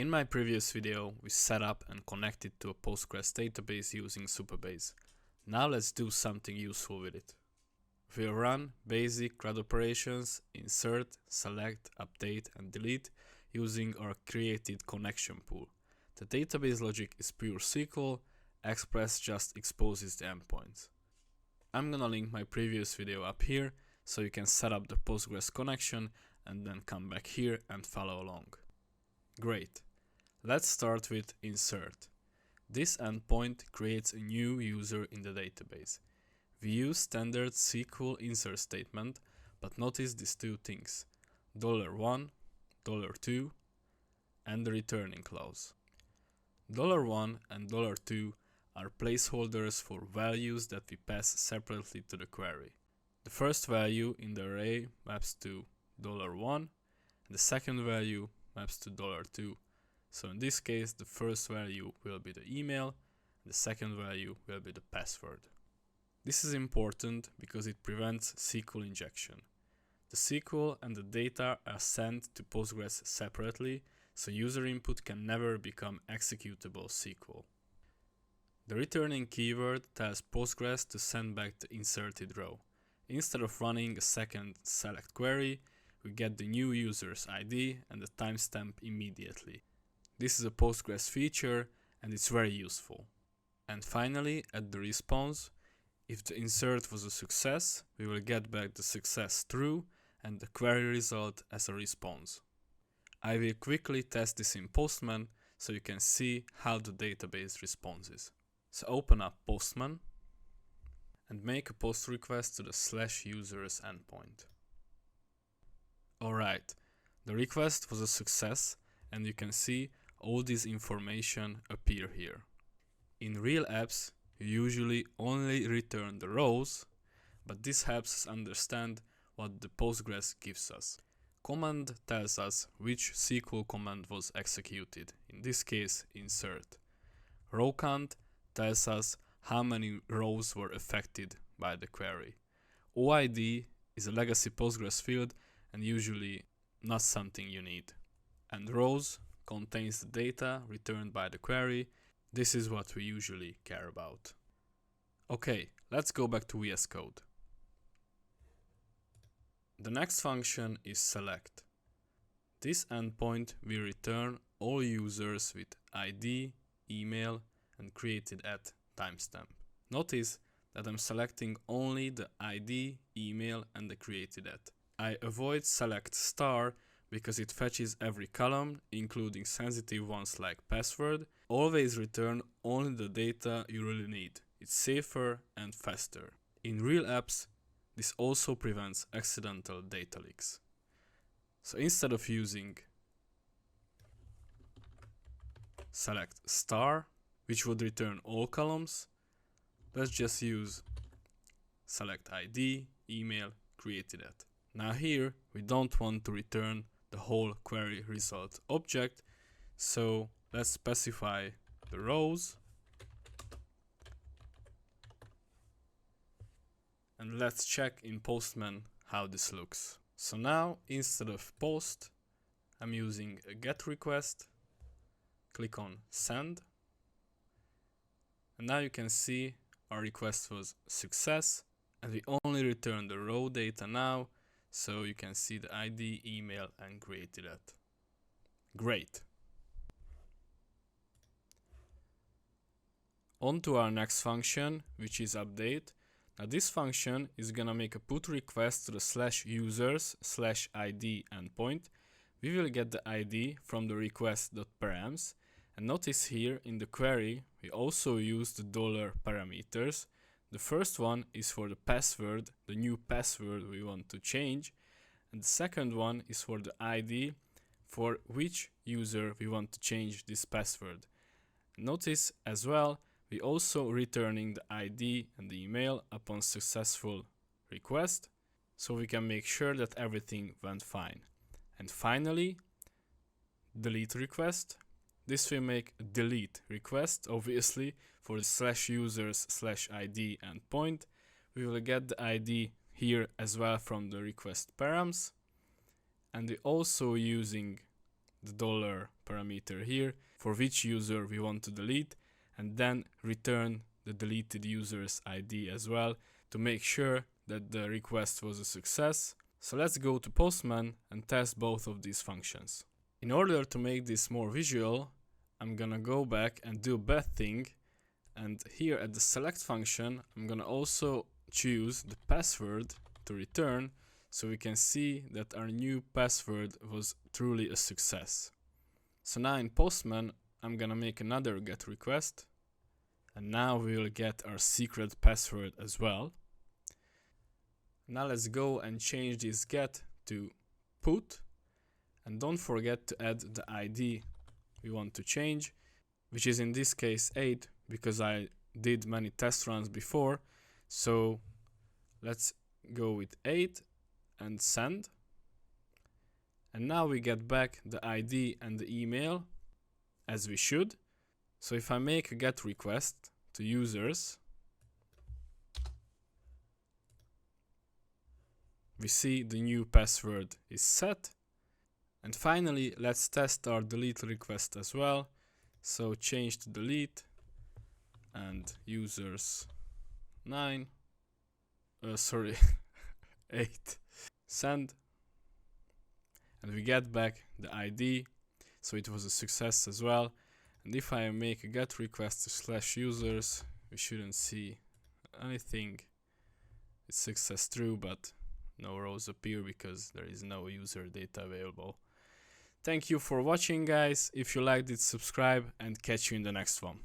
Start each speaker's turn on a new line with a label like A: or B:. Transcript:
A: In my previous video, we set up and connected to a Postgres database using Supabase. Now let's do something useful with it. We'll run basic CRUD operations, insert, select, update and delete using our created connection pool. The database logic is pure SQL, Express just exposes the endpoints. I'm gonna link my previous video up here so you can set up the Postgres connection and then come back here and follow along. Great. Let's start with insert. This endpoint creates a new user in the database. We use standard SQL insert statement, but notice these two things: $1, $2, and the returning clause. $1 and $2 are placeholders for values that we pass separately to the query. The first value in the array maps to $1, and the second value maps to $2. So in this case, the first value will be the email, and the second value will be the password. This is important because it prevents SQL injection. The SQL and the data are sent to Postgres separately, so user input can never become executable SQL. The returning keyword tells Postgres to send back the inserted row. Instead of running a second select query, we get the new user's ID and the timestamp immediately. This is a Postgres feature and it's very useful. And finally, at the response, if the insert was a success, we will get back the success true and the query result as a response. I will quickly test this in Postman so you can see how the database responds. So open up Postman and make a post request to the /users endpoint. Alright, the request was a success and you can see all this information appear here. In real apps, you usually only return the rows, but this helps us understand what the Postgres gives us. Command tells us which SQL command was executed, in this case insert. Row count tells us how many rows were affected by the query. OID is a legacy Postgres field and usually not something you need. And rows contains the data returned by the query. This is what we usually care about. Okay, let's go back to VS Code. The next function is select. This endpoint will return all users with ID, email, and created at timestamp. Notice that I'm selecting only the ID, email, and the created at. I avoid select star because it fetches every column, including sensitive ones like password. Always return only the data you really need. It's safer and faster. In real apps, this also prevents accidental data leaks. So instead of using select star, which would return all columns, let's just use select ID, email, created at. Now here, we don't want to return the whole query result object, so let's specify the rows and let's check in Postman how this looks. So now instead of post, I'm using a GET request, click on send, and now you can see our request was success and we only return the row data now, so you can see the ID, email, and created at. Great. On to our next function, which is update. Now this function is gonna make a put request to the /users/ID endpoint. We will get the ID from the request.params, and notice here in the query we also use the $ parameters. The first one is for the password, the new password we want to change, and the second one is for the ID for which user we want to change this password. Notice as well, we also returning the ID and the email upon successful request, so we can make sure that everything went fine. And finally, delete request. This will make a delete request, obviously, for the /users/ID endpoint. We will get the ID here as well from the request params, and we're also using the parameter here for which user we want to delete, and then return the deleted user's ID as well to make sure that the request was a success. So let's go to Postman and test both of these functions. In order to make this more visual, I'm gonna go back and do a bad thing, and here at the select function I'm gonna also choose the password to return, so we can see that our new password was truly a success. So now in Postman I'm gonna make another GET request, and now we will get our secret password as well. Now let's go and change this GET to put, and don't forget to add the ID we want to change, which is in this case 8 because I did many test runs before. So let's go with 8 and send. And now we get back the ID and the email as we should. So if I make a GET request to users, we see the new password is set. And finally, let's test our delete request as well. So change to delete and users 9, 8, send, and we get back the ID, so it was a success as well. And if I make a GET request to /users, we shouldn't see anything. It's success true, but no rows appear because there is no user data available. Thank you for watching, guys. If you liked it, subscribe, and catch you in the next one.